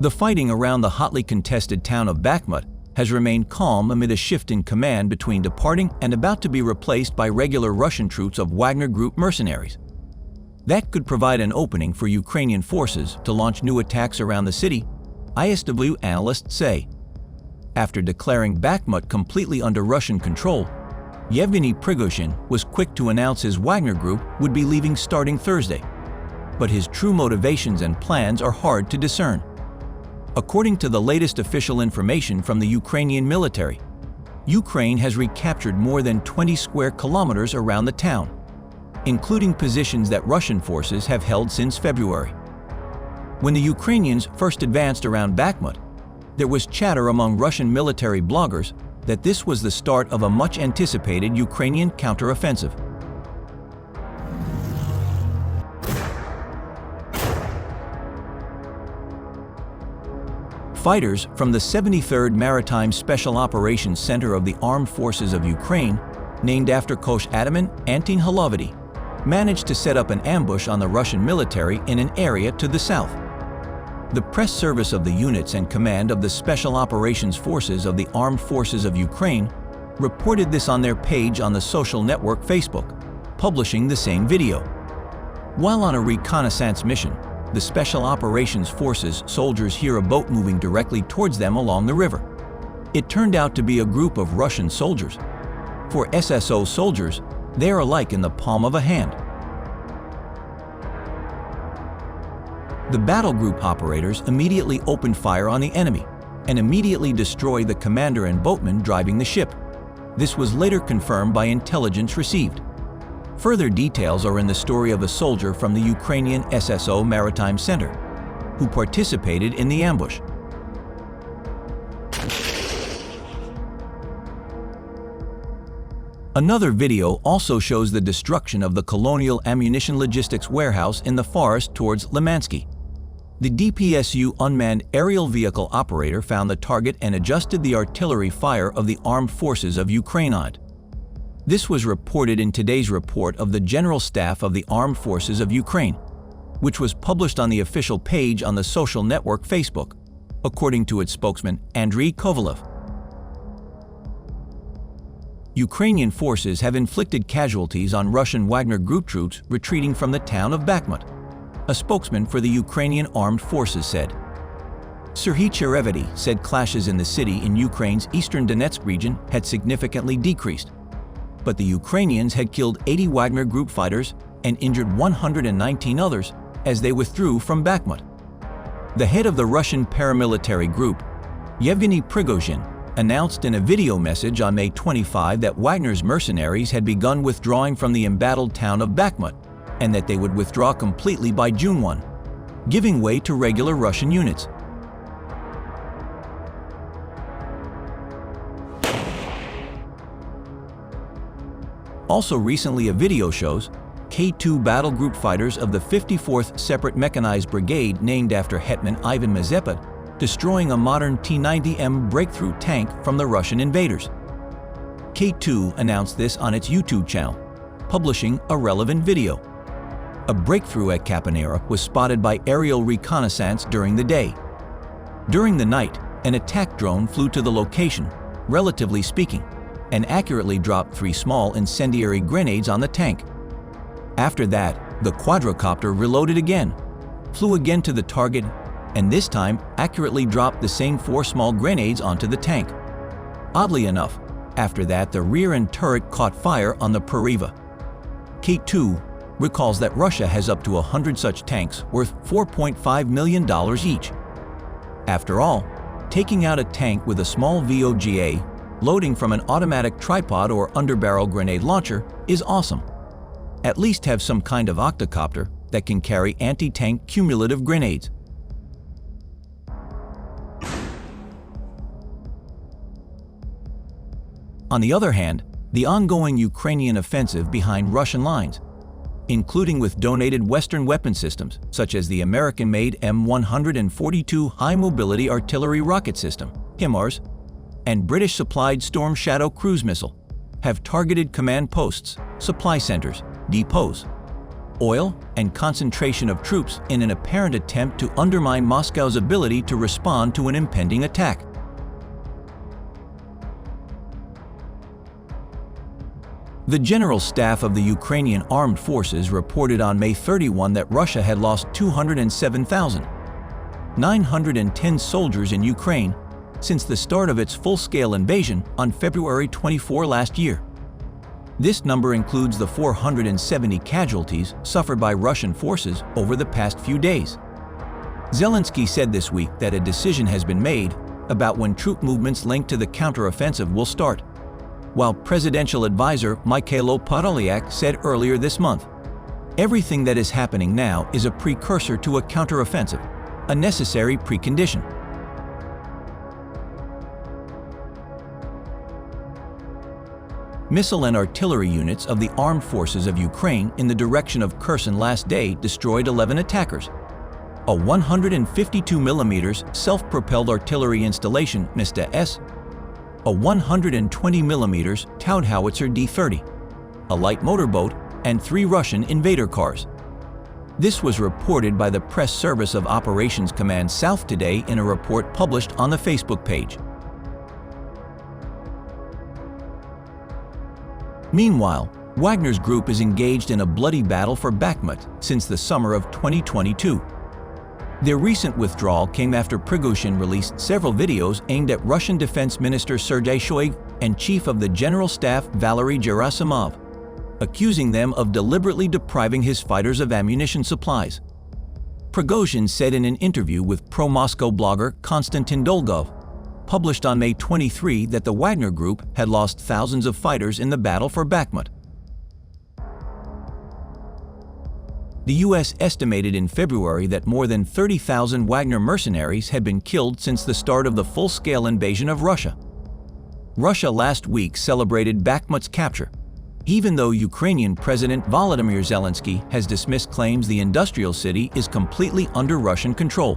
The fighting around the hotly contested town of Bakhmut has remained calm amid a shift in command between departing and about to be replaced by regular Russian troops of Wagner Group mercenaries. That could provide an opening for Ukrainian forces to launch new attacks around the city, ISW analysts say. After declaring Bakhmut completely under Russian control, Yevgeny Prigozhin was quick to announce his Wagner Group would be leaving starting Thursday. But his true motivations and plans are hard to discern. According to the latest official information from the Ukrainian military, Ukraine has recaptured more than 20 square kilometers around the town, including positions that Russian forces have held since February. When the Ukrainians first advanced around Bakhmut, there was chatter among Russian military bloggers that this was the start of a much-anticipated Ukrainian counteroffensive. Fighters from the 73rd Maritime Special Operations Center of the Armed Forces of Ukraine, named after Kosh Ataman Antin Holovaty, managed to set up an ambush on the Russian military in an area to the south. The press service of the units and command of the Special Operations Forces of the Armed Forces of Ukraine reported this on their page on the social network Facebook, publishing the same video. While on a reconnaissance mission, the Special Operations Forces soldiers hear a boat moving directly towards them along the river. It turned out to be a group of Russian soldiers. For SSO soldiers, they are alike in the palm of a hand. The battle group operators immediately opened fire on the enemy and immediately destroyed the commander and boatman driving the ship. This was later confirmed by intelligence received. Further details are in the story of a soldier from the Ukrainian SSO Maritime Center, who participated in the ambush. Another video also shows the destruction of the Colonial ammunition logistics warehouse in the forest towards Lymansky. The DPSU unmanned aerial vehicle operator found the target and adjusted the artillery fire of the armed forces of Ukraine on it. This was reported in today's report of the General Staff of the Armed Forces of Ukraine, which was published on the official page on the social network Facebook, according to its spokesman Andriy Kovalev. Ukrainian forces have inflicted casualties on Russian Wagner Group troops retreating from the town of Bakhmut, a spokesman for the Ukrainian Armed Forces said. Serhii Cherevatyi said clashes in the city in Ukraine's eastern Donetsk region had significantly decreased, but the Ukrainians had killed 80 Wagner Group fighters and injured 119 others as they withdrew from Bakhmut. The head of the Russian paramilitary group, Yevgeny Prigozhin, announced in a video message on May 25 that Wagner's mercenaries had begun withdrawing from the embattled town of Bakhmut and that they would withdraw completely by June 1, giving way to regular Russian units. Also recently, a video shows K2 battle group fighters of the 54th Separate Mechanized Brigade named after Hetman Ivan Mazepa destroying a modern T-90M breakthrough tank from the Russian invaders. K2 announced this on its YouTube channel, publishing a relevant video. A breakthrough at Kapanera was spotted by aerial reconnaissance during the day. During the night, an attack drone flew to the location, relatively speaking, and accurately dropped 3 small incendiary grenades on the tank. After that, the quadrocopter reloaded again, flew again to the target, and this time accurately dropped the same 4 small grenades onto the tank. Oddly enough, after that the rear and turret caught fire on the Proriva. K2 recalls that Russia has up to 100 such tanks worth $4.5 million each. After all, taking out a tank with a small VOGA loading from an automatic tripod or underbarrel grenade launcher is awesome. At least have some kind of octocopter that can carry anti-tank cumulative grenades. On the other hand, the ongoing Ukrainian offensive behind Russian lines, including with donated Western weapon systems such as the American-made M142 High Mobility Artillery Rocket System, HIMARS, and British-supplied Storm Shadow cruise missile, have targeted command posts, supply centers, depots, oil, and concentration of troops in an apparent attempt to undermine Moscow's ability to respond to an impending attack. The General Staff of the Ukrainian Armed Forces reported on May 31 that Russia had lost 207,910 soldiers in Ukraine since the start of its full-scale invasion on February 24 last year. This number includes the 470 casualties suffered by Russian forces over the past few days. Zelensky said this week that a decision has been made about when troop movements linked to the counteroffensive will start, while presidential advisor Mykhailo Podolyak said earlier this month, "Everything that is happening now is a precursor to a counteroffensive, a necessary precondition." Missile and artillery units of the armed forces of Ukraine in the direction of Kherson last day destroyed 11 attackers. A 152mm self-propelled artillery installation, Mr. S, a 120mm Taudhowitzer D-30, a light motorboat, and 3 Russian invader cars. This was reported by the Press Service of Operations Command South today in a report published on the Facebook page. Meanwhile, Wagner's group is engaged in a bloody battle for Bakhmut since the summer of 2022. Their recent withdrawal came after Prigozhin released several videos aimed at Russian Defense Minister Serhii Cherevatyi and Chief of the General Staff Valery Gerasimov, accusing them of deliberately depriving his fighters of ammunition supplies. Prigozhin said in an interview with pro-Moscow blogger Konstantin Dolgov, published on May 23, that the Wagner Group had lost thousands of fighters in the battle for Bakhmut. The U.S. estimated in February that more than 30,000 Wagner mercenaries had been killed since the start of the full-scale invasion of Russia. Russia last week celebrated Bakhmut's capture, even though Ukrainian President Volodymyr Zelensky has dismissed claims the industrial city is completely under Russian control.